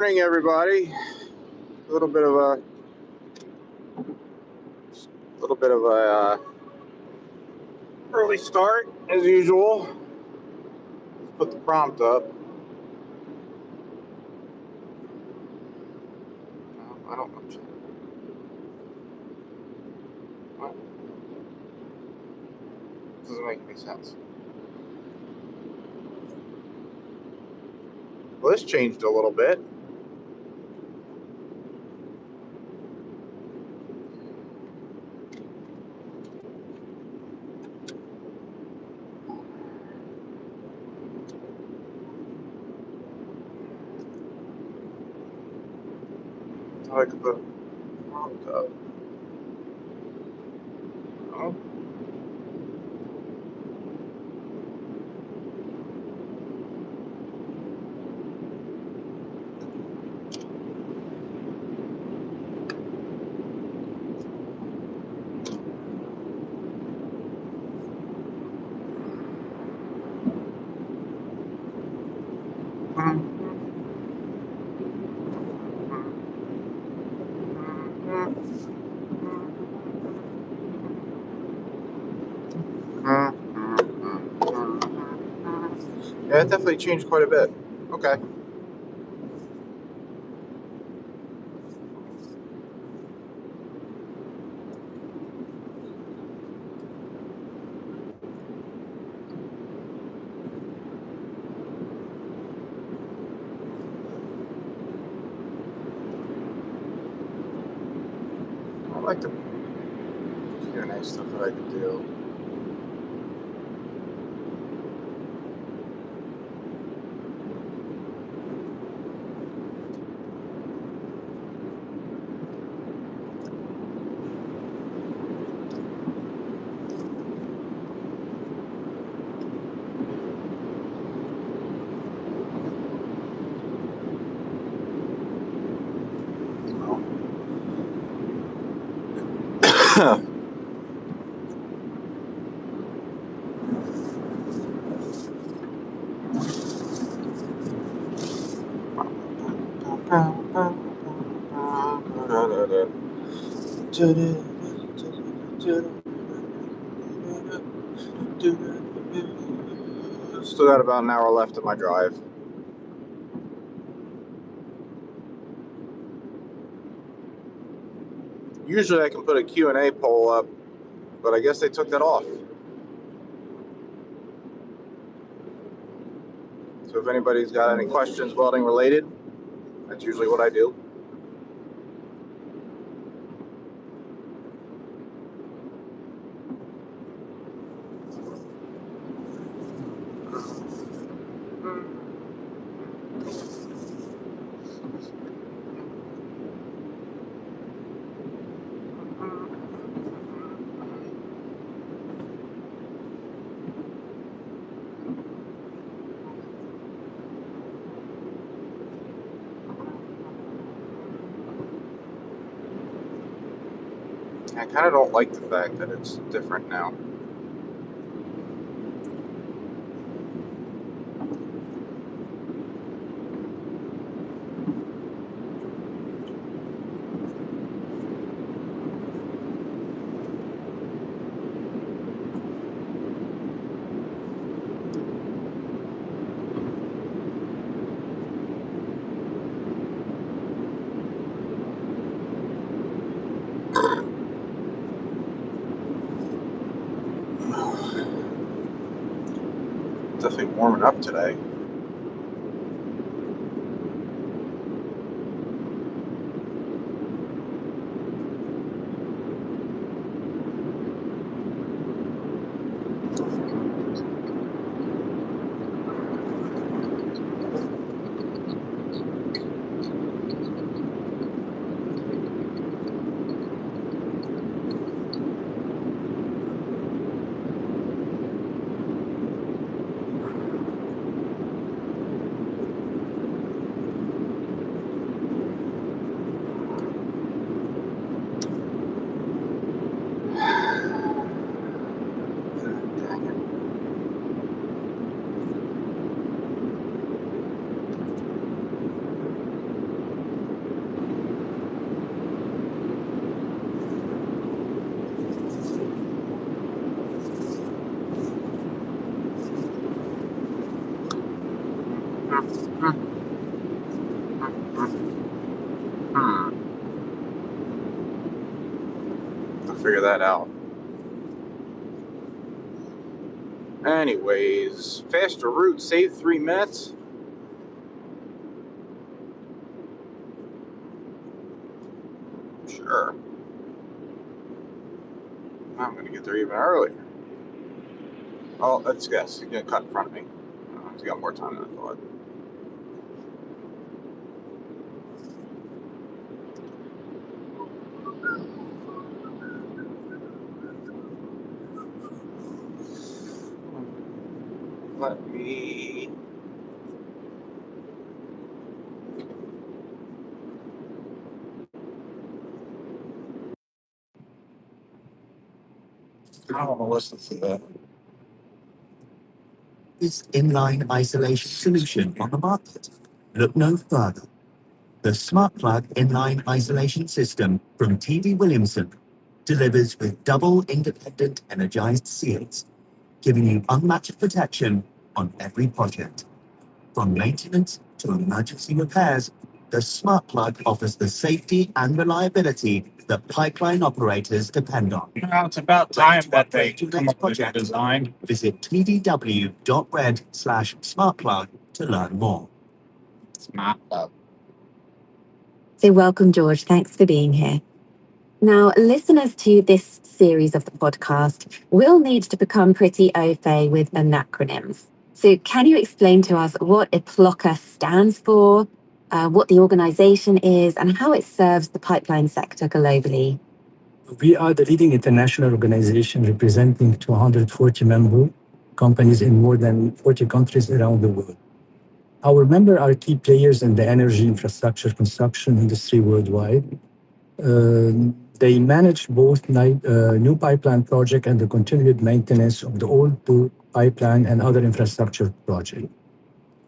Morning, everybody. A little bit of a early start as usual. Let's put the prompt up. I don't know. What? Doesn't make any sense. Well, this changed a little bit. I could put the prompt up. Oh. Yeah, it definitely changed quite a bit. Okay. I like the Q&A stuff that I could do. Still got about an hour left of my drive. Usually I can put a Q&A poll up, but I guess they took that off. So if anybody's got any questions welding related, that's usually what I do. I kind of don't like the fact that it's different now. Definitely warming up today. I'll figure that out. Anyways, faster route, save 3 minutes. Sure. I'm gonna get there even earlier. Oh, let's guess. He's gonna cut in front of me. He's got more time than I thought. Let me. I don't want to listen to that. This inline isolation solution on the market. Look no further. The Smart Plug Inline Isolation System from TD Williamson delivers with double independent energized seals, giving you unmatched protection on every project. From maintenance to emergency repairs, the Smart Plug offers the safety and reliability that pipeline operators depend on. Well, it's about time that they Upgrade your come next up with a project. design. Visit tdw.red/smartplug to learn more. Smart plug. So welcome, George. Thanks for being here. Now, listeners to this series of the podcast will need to become pretty au fait with acronyms. So can you explain to us what IPLOCA stands for, what the organization is, and how it serves the pipeline sector globally? We are the leading international organization representing 240 member companies in more than 40 countries around the world. Our members are key players in the energy infrastructure construction industry worldwide. They manage both new pipeline project and the continued maintenance of the old pipeline and other infrastructure projects.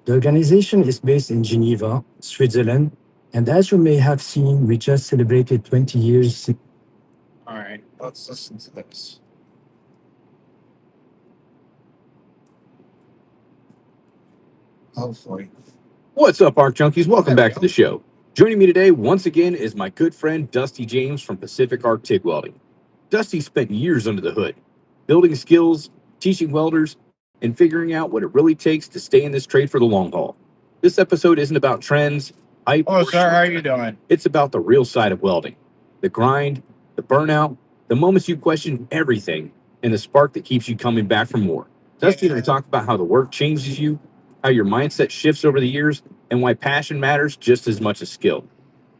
The organization is based in Geneva, Switzerland, and as you may have seen, we just celebrated 20 years. All right, let's listen to this. Hopefully. What's up, Arc Junkies? Welcome back to the show. Joining me today once again is my good friend Dusty James from Pacific Arc TIG Welding. Dusty spent years under the hood, building skills, teaching welders, and figuring out what it really takes to stay in this trade for the long haul. This episode isn't about trends, hype, Hello, or sir. How are shortcuts. you doing? It's about the real side of welding, the grind, the burnout, the moments you question everything, and the spark that keeps you coming back for more. Dusty and I talk about how the work changes you, how your mindset shifts over the years, and why passion matters just as much as skill.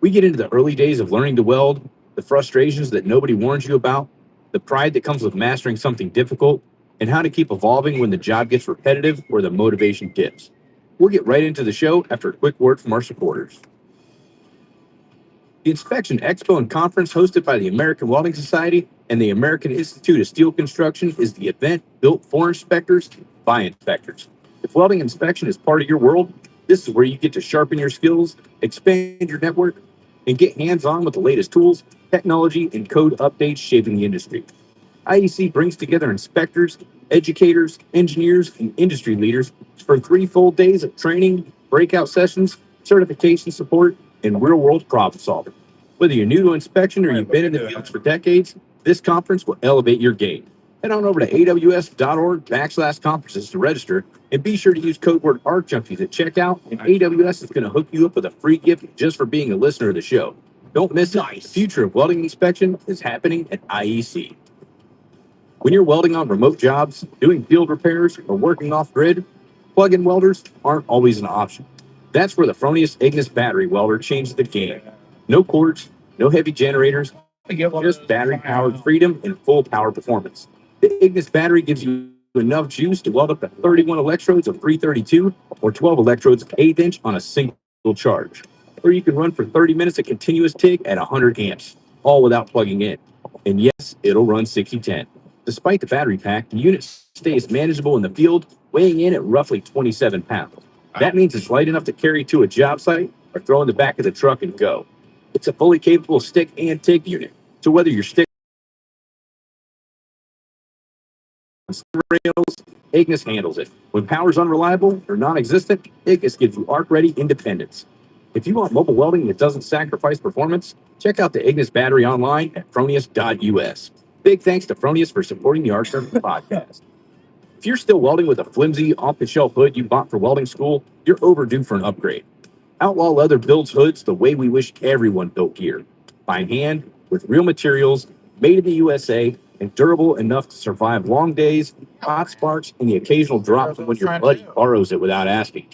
We get into the early days of learning to weld, the frustrations that nobody warns you about, the pride that comes with mastering something difficult, and how to keep evolving when the job gets repetitive or the motivation dips. We'll get right into the show after a quick word from our supporters. The Inspection Expo and Conference hosted by the American Welding Society and the American Institute of Steel Construction is the event built for inspectors by inspectors. If welding inspection is part of your world, this is where you get to sharpen your skills, expand your network, and get hands-on with the latest tools, technology, and code updates shaping the industry. IEC brings together inspectors, educators, engineers, and industry leaders for 3 full days of training, breakout sessions, certification support, and real-world problem solving. Whether you're new to inspection or you've been in the fields for decades, this conference will elevate your game. Head on over to aws.org/conferences to register, and be sure to use code word ARCJunkies at checkout, and AWS is going to hook you up with a free gift just for being a listener of the show. Don't miss it. The future of welding inspection is happening at IEC. When you're welding on remote jobs, doing field repairs, or working off-grid, plug-in welders aren't always an option. That's where the Fronius Ignis battery welder changes the game. No cords, no heavy generators, just battery-powered freedom and full power performance. The Ignis battery gives you enough juice to weld up to 31 electrodes of 332 or 12 electrodes of 1/8 inch on a single charge. Or you can run for 30 minutes of continuous TIG at 100 amps, all without plugging in. And yes, it'll run 60-10. Despite the battery pack, the unit stays manageable in the field, weighing in at roughly 27 pounds. That means it's light enough to carry to a job site or throw in the back of the truck and go. It's a fully capable stick and TIG unit. So whether you're stick rails, Ignis handles it. When power's unreliable or non-existent, Ignis gives you arc-ready independence. If you want mobile welding that doesn't sacrifice performance, check out the Ignis battery online at fronius.us. Big thanks to Fronius for supporting the Art Circle podcast. If you're still welding with a flimsy, off-the-shelf hood you bought for welding school, you're overdue for an upgrade. Outlaw Leather builds hoods the way we wish everyone built gear. By hand, with real materials, made in the USA, and durable enough to survive long days, hot sparks, and the occasional drop from when your buddy borrows it without asking.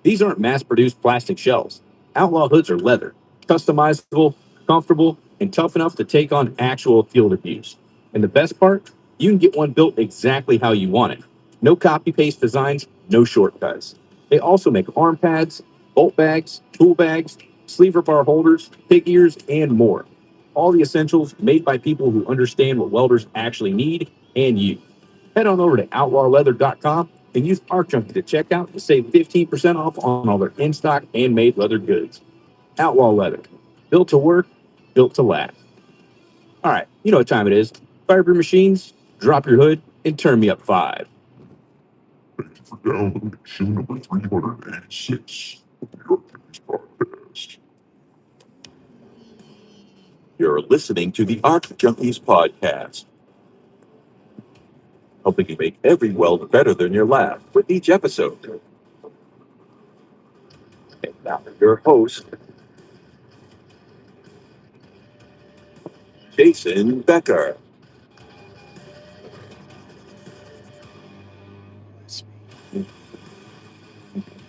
These aren't mass-produced plastic shells. Outlaw hoods are leather, customizable, comfortable, and tough enough to take on actual field abuse. And the best part? You can get one built exactly how you want it. No copy-paste designs, no shortcuts. They also make arm pads, bolt bags, tool bags, sleever bar holders, pig ears, and more. All the essentials made by people who understand what welders actually need and use. Head on over to outlawleather.com and use Arc Junkie to check out to save 15% off on all their in-stock handmade leather goods. Outlaw Leather. Built to work, built to last. All right, you know what time it is. Fire up your machines, drop your hood, and turn me up 5. Thank you for downloading show number 386 of the Archives Podcast. You're listening to the Arc Junkies podcast, helping you make every weld better than your lab with each episode. And now your host, Jason Becker.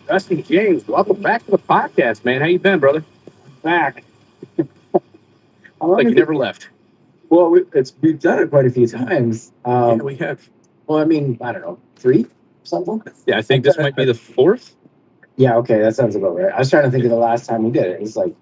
Dusty James, welcome back to the podcast, man. How you been, brother? Back. Like you never left. Well, we've done it quite a few times. Yeah, we have. Well, I mean, I don't know, 3 something. Yeah, I think this might be the 4th. Yeah, okay, that sounds about right. I was trying to think of the last time we did it. It was like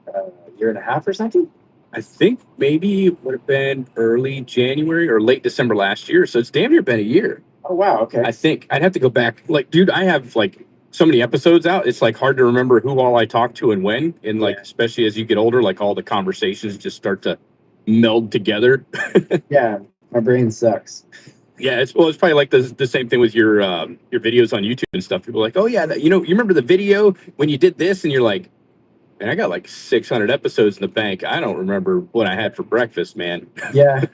a year and a half or something. I think maybe it would have been early January or late December last year. So it's damn near been a year. Oh wow, okay. I think I'd have to go back. Like, dude, I have like so many episodes out. It's like hard to remember who all I talked to and when. And like, especially as you get older, like all the conversations just start to meld together. Yeah, my brain sucks. Yeah, it's probably like the same thing with your videos on YouTube and stuff. People are like, oh yeah, you remember the video when you did this, and you're like, man, I got like 600 episodes in the bank. I don't remember what I had for breakfast, man. Yeah,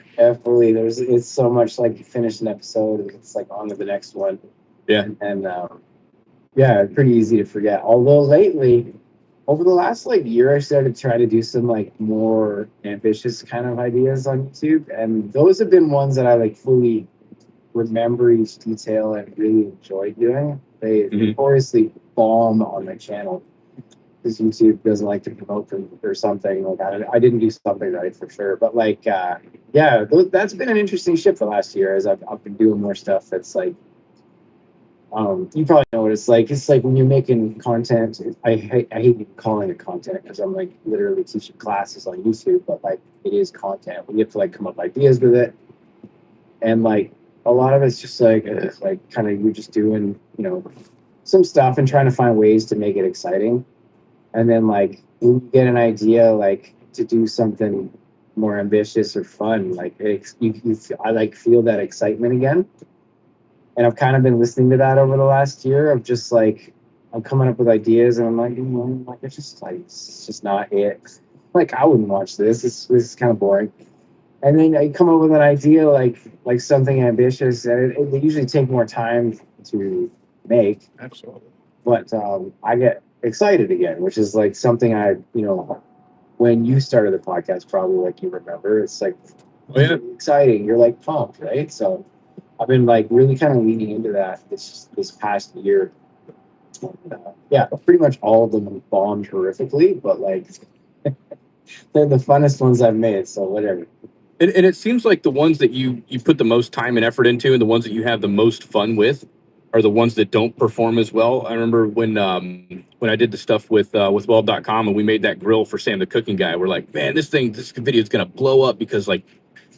fully. It's so much like you finish an episode and it's like on to the next one. Yeah. And yeah, pretty easy to forget. Although lately, over the last like year, I started to try to do some like more ambitious kind of ideas on YouTube, and those have been ones that I like fully remember each detail and really enjoy doing. They notoriously bomb on my channel because YouTube doesn't like to promote or something. Like I didn't do something right for sure, but like yeah, that's been an interesting shift the last year as I've been doing more stuff that's like you probably know what it's like. It's like when you're making content. I hate calling it content because I'm like literally teaching classes on YouTube, but like it is content. We have to like come up with ideas with it, and like a lot of it's just like kind of you're just doing some stuff and trying to find ways to make it exciting, and then like when you get an idea like to do something more ambitious or fun, like I like feel that excitement again. And I've kind of been listening to that over the last year of just like, I'm coming up with ideas and I'm like, it's just not it. Like, I wouldn't watch this. This is kind of boring. And then I come up with an idea like something ambitious, and they usually take more time to make. Absolutely. But I get excited again, which is like something when you started the podcast, probably like you remember, it's like exciting. You're like pumped, right? So I've been like really kind of leaning into that this past year. Yeah, pretty much all of them have bombed horrifically, but like they're the funnest ones I've made. So whatever. And it seems like the ones that you put the most time and effort into, and the ones that you have the most fun with, are the ones that don't perform as well. I remember when I did the stuff with Weld.com and we made that grill for Sam the Cooking Guy. We're like, man, this video is gonna blow up because like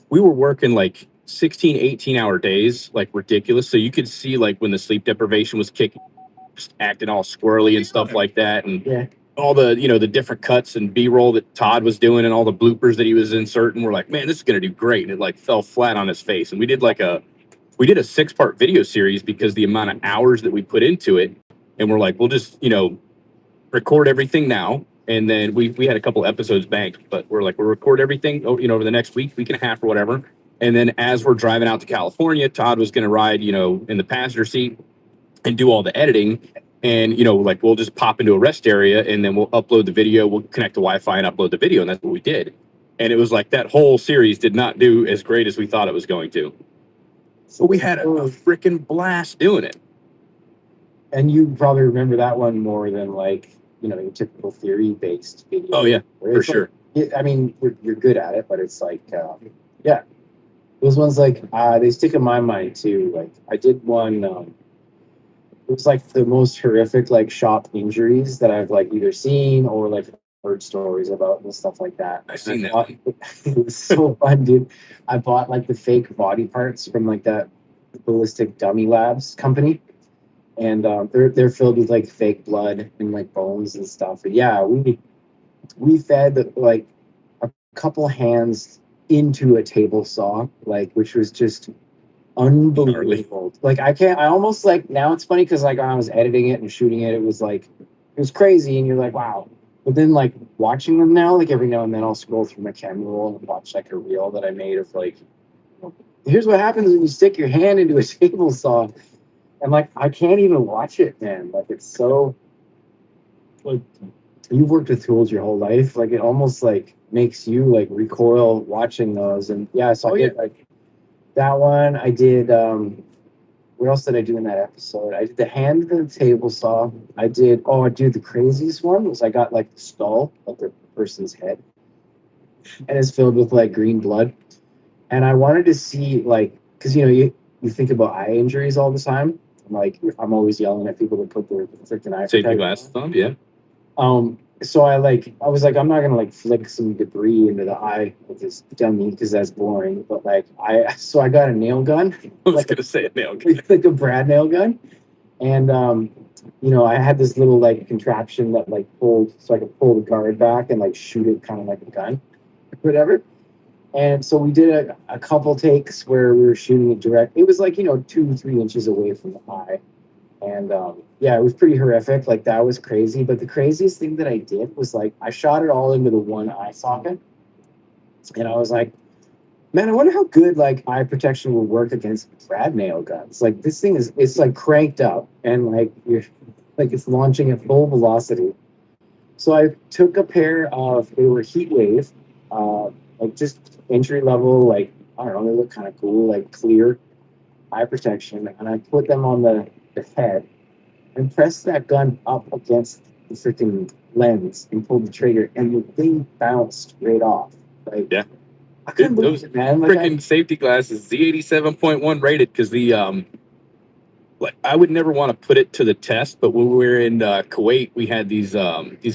we were working like 16, 18-hour days, like ridiculous. So you could see like when the sleep deprivation was kicking, just acting all squirrely and stuff like that. And all the, the different cuts and B-roll that Todd was doing and all the bloopers that he was inserting. We're like, man, this is going to do great. And it like fell flat on his face. And we did a 6-part video series because the amount of hours that we put into it. And we're like, we'll just, record everything now. And then we had a couple episodes banked, but we'll record everything, over the next week and a half or whatever. And then as we're driving out to California, Todd was going to ride, in the passenger seat and do all the editing. And, we'll just pop into a rest area and then we'll upload the video. We'll connect to Wi-Fi and upload the video. And that's what we did. And it was like that whole series did not do as great as we thought it was going to. But we had a freaking blast doing it. And you probably remember that one more than your typical theory-based video. Oh, yeah, for sure. I mean, you're good at it, but it's like, yeah. Those ones, they stick in my mind, too. Like, I did one, it was, the most horrific, shop injuries that I've, either seen or, heard stories about and stuff like that. I've seen that one. It was so fun, dude. I bought, the fake body parts from, that Ballistic Dummy Labs company. And they're filled with fake blood and bones and stuff. But yeah, we fed a couple hands into a table saw, which was just unbelievable. I almost now it's funny because when I was editing it and shooting it, it was crazy, and you're like, wow. But then watching them now, every now and then I'll scroll through my camera roll and watch a reel that I made of here's what happens when you stick your hand into a table saw. And I can't even watch it, man. It's so you've worked with tools your whole life. It almost makes you recoil watching those. And yeah, so I did that one. I did what else did I do in that episode? I did the hand to the table saw. I did the craziest one was I got the skull of the person's head. And it's filled with green blood. And I wanted to see because you think about eye injuries all the time. I'm always yelling at people to put their freaking eye safety glasses on. Yeah. So I was I'm not gonna flick some debris into the eye with this dummy because that's boring. But I got a nail gun. I was gonna say a nail gun. Like a Brad nail gun, and I had this little contraption that pulled so I could pull the guard back and shoot it kind of like a gun, whatever. And so we did a couple takes where we were shooting it direct. It was 2-3 inches away from the eye. And yeah, it was pretty horrific. That was crazy. But the craziest thing that I did was I shot it all into the one eye socket. And I was like, man, I wonder how good eye protection will work against Brad nail guns. This thing it's cranked up and you're it's launching at full velocity. So I took a pair of, they were Heat Wave, just entry level, I don't know, they look kind of cool, clear eye protection. And I put them on the head and pressed that gun up against the freaking lens and pulled the trigger, and the thing bounced right off. Yeah. I couldn't believe it, man. Freaking safety glasses, Z87.1 rated, because the I would never want to put it to the test, but when we were in Kuwait, we had these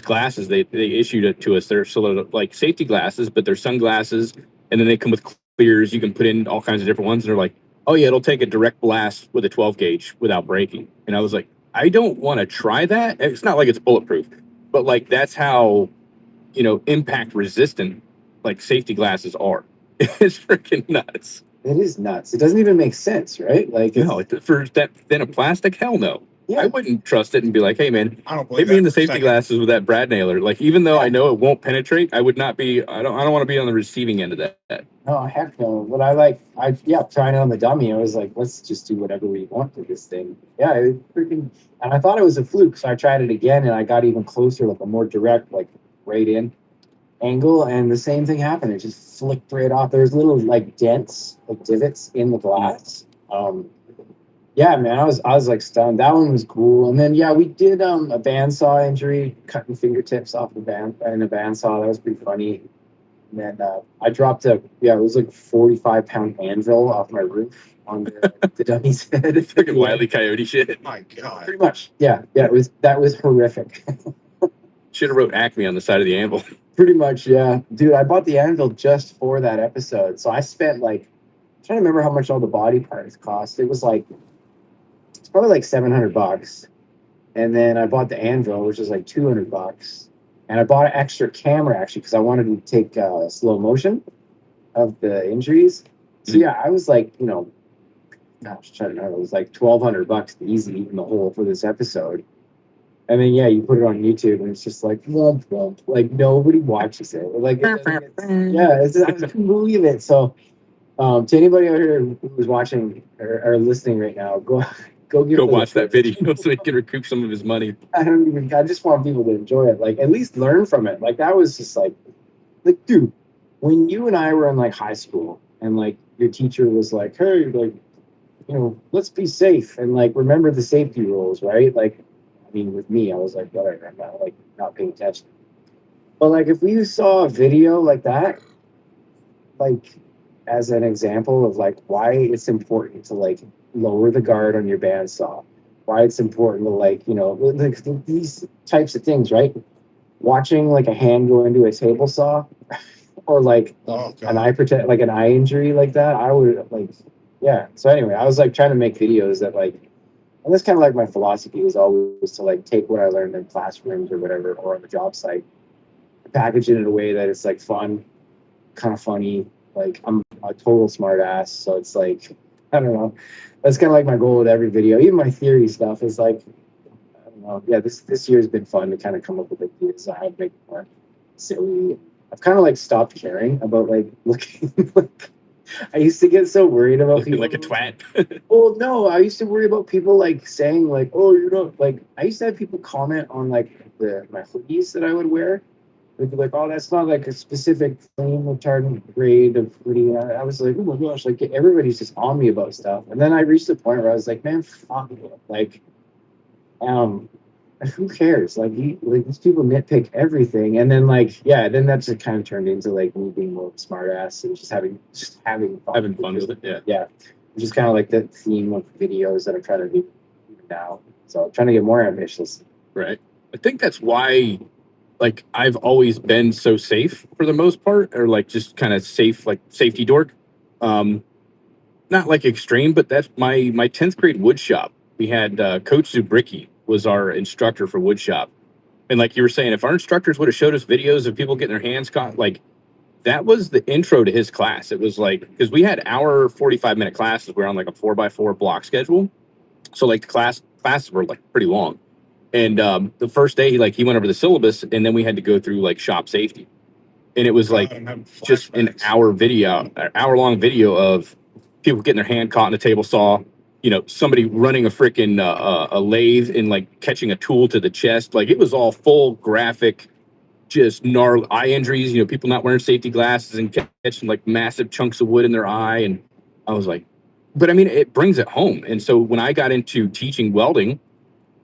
glasses. They issued it to us. They're sort of safety glasses, but they're sunglasses, and then they come with clears. You can put in all kinds of different ones. And they're oh yeah, it'll take a direct blast with a 12 gauge without breaking. And I was like, I don't want to try that. It's not like it's bulletproof, but that's how impact resistant safety glasses are. It's freaking nuts. It is nuts. It doesn't even make sense, right? No, for that thin a plastic, hell no. Yeah. I wouldn't trust it and be like, hey man, I don't hit me in the safety glasses with that Brad nailer. Even though I know it won't penetrate, I would not be. I don't want to be on the receiving end of that. No, heck no. But trying it on the dummy. I was let's just do whatever we want with this thing. Yeah, it freaking. And I thought it was a fluke, so I tried it again, and I got even closer, a more direct, right in angle, and the same thing happened. It just flicked right off. There's little dents, divots in the glass. Yeah, man, I was stunned. That one was cool. And then yeah, we did a bandsaw injury, cutting fingertips off the bandsaw. That was pretty funny. And then I dropped it was 45-pound anvil off my roof on the dummy's head. Freaking Wile E. Coyote shit. My God. Pretty much. Yeah, that was horrific. Should have wrote Acme on the side of the anvil. Pretty much, yeah. Dude, I bought the anvil just for that episode. So I spent I'm trying to remember how much all the body parts cost. It was it's probably $700. And then I bought the anvil, which is $200. And I bought an extra camera actually because I wanted to take slow motion of the injuries. So yeah, I was gosh, trying to remember, it was $1,200 easy in the hole for this episode. And then yeah, you put it on YouTube, and it's just like lump, lump. Like nobody watches it. Like yeah, I couldn't believe it. So to anybody out here who's watching or listening right now, go give Go those watch that videos. video so he can recoup some of his money. I just want people to enjoy it. Like at least learn from it. Like that was just like dude, when you and I were in like high school and like your teacher was like, hey, like, let's be safe and like remember the safety rules, right? Like, I mean, with me, I was like, whatever, I'm not like not paying attention. But like if we saw a video like that, like as an example of like why it's important to like lower the guard on your bandsaw, why it's important to like, like these types of things, right? Watching like a hand go into a table saw or like an eye protect, like an eye injury like that, I would like, yeah. So anyway, I was like trying to make videos that like, and that's kind of like my philosophy is always to like take what I learned in classrooms or whatever, or on the job site, package it in a way that it's like fun, kind of funny. Like I'm a total smart ass, so it's like, I don't know. That's kind of like my goal with every video. Even my theory stuff is like, I don't know. Yeah, this year has been fun to kind of come up with ideas on how to make it more silly. I've kind of like stopped caring about like looking like I used to get so worried about Looking people like a twat. well, no, I used to worry about people like saying like, "Oh, you're not like." I used to have people comment on like my hoodies that I would wear. They'd be like, "Oh, that's not like a specific flame retardant grade of hoodie." And I was like, "Oh my gosh!" Like everybody's just on me about stuff. And then I reached the point where I was like, "Man, fuck it." Like, um, who cares? Like, these people nitpick everything, and then like, yeah, then that just kind of turned into like me being more of a smart ass and just having fun. Having fun with it, yeah. Yeah, which is kind of like the theme of videos that I'm trying to do now. So I'm trying to get more ambitious. Right. I think that's why, like, I've always been so safe for the most part, or like just kind of safe, like safety dork. Um, Not like extreme, but that's my 10th grade wood shop. We had Coach Zubricki was our instructor for wood shop. And like you were saying, if our instructors would have showed us videos of people getting their hands caught, like that was the intro to his class. It was like, because we had our 45-minute classes. We're on like a 4x4 block schedule. So like the classes were like pretty long. And the first day he went over the syllabus and then we had to go through like shop safety. And it was like just an hour long video of people getting their hand caught in a table saw, somebody running a freaking a lathe and like catching a tool to the chest. Like it was all full graphic, just gnarly eye injuries, people not wearing safety glasses and catching like massive chunks of wood in their eye. And I was like, but I mean, it brings it home. And so when I got into teaching welding,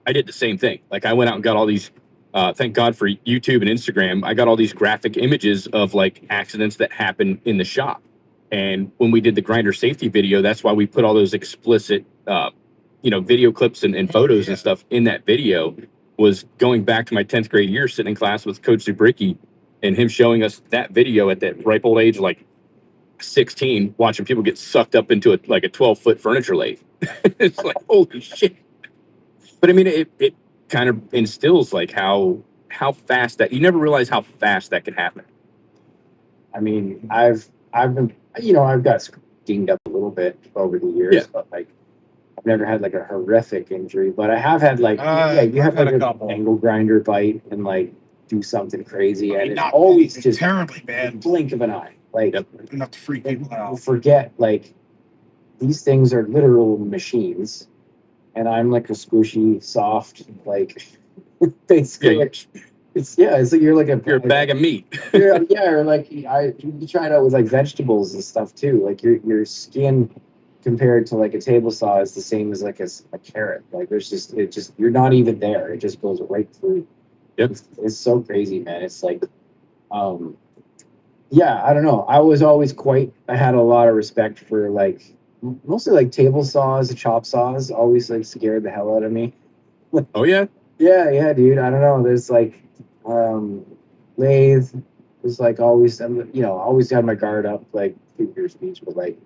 I did the same thing. Like I went out and got all these, thank God for YouTube and Instagram. I got all these graphic images of like accidents that happen in the shop. And when we did the grinder safety video, that's why we put all those explicit, video clips and photos and stuff in that video. Was going back to my 10th grade year, sitting in class with Coach Zubricki and him showing us that video at that ripe old age, like 16, watching people get sucked up into a 12-foot furniture lathe. It's like, holy shit. But I mean, it kind of instills like how fast that you never realize how fast that could happen. I mean, I've been, I've got dinged up a little bit over the years, but like I've never had like a horrific injury, but I have had like, you have like an angle grinder bite and like do something crazy, and it's always just terribly bad. Blink of an eye, like Enough to freak people out. Forget like these things are literal machines, and I'm like a squishy, soft, like basically. It's like you're like you're a bag of meat. or like you try it out with like vegetables and stuff too. Like your skin compared to like a table saw is the same as like a carrot. Like there's just you're not even there. It just goes right through. Yep. It's so crazy, man. It's like, yeah, I don't know. I had a lot of respect for like mostly like table saws, chop saws. Always like scared the hell out of me. Oh yeah. Yeah, dude. I don't know. There's like lathe was like always, always had my guard up, like figure speech, but like,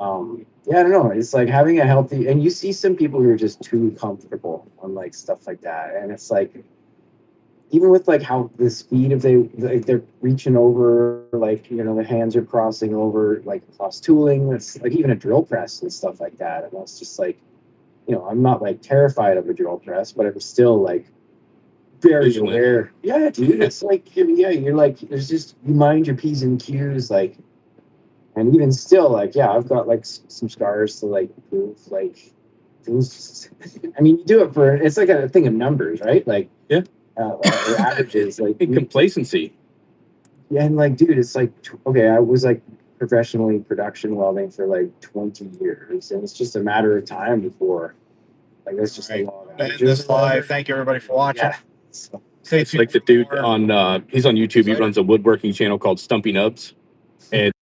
yeah, I don't know. It's like having a healthy, and you see some people who are just too comfortable on like stuff like that, and it's like, even with like how the speed of they're reaching over, like the hands are crossing over, like cross tooling. It's like even a drill press and stuff like that, and that's just like, I'm not like terrified of a drill press, but I'm still like, very vigilant. aware. Yeah, dude. It's like, yeah, you're like, there's just, you mind your P's and Q's, like, and even still, like, yeah, I've got like some scars to like prove, like, things just, I mean, you do it for, it's like a thing of numbers, right? Like, Yeah. Or averages, like, And complacency. yeah, and like, dude, it's like, okay, I was like professionally production welding for like 20 years, and it's just a matter of time before, like, that's just Right. a lot of End this live. Thank you everybody for watching. Yeah. So, Stay It's tuned like the for dude more. on he's on YouTube. He Later. runs a woodworking channel called Stumpy Nubs. And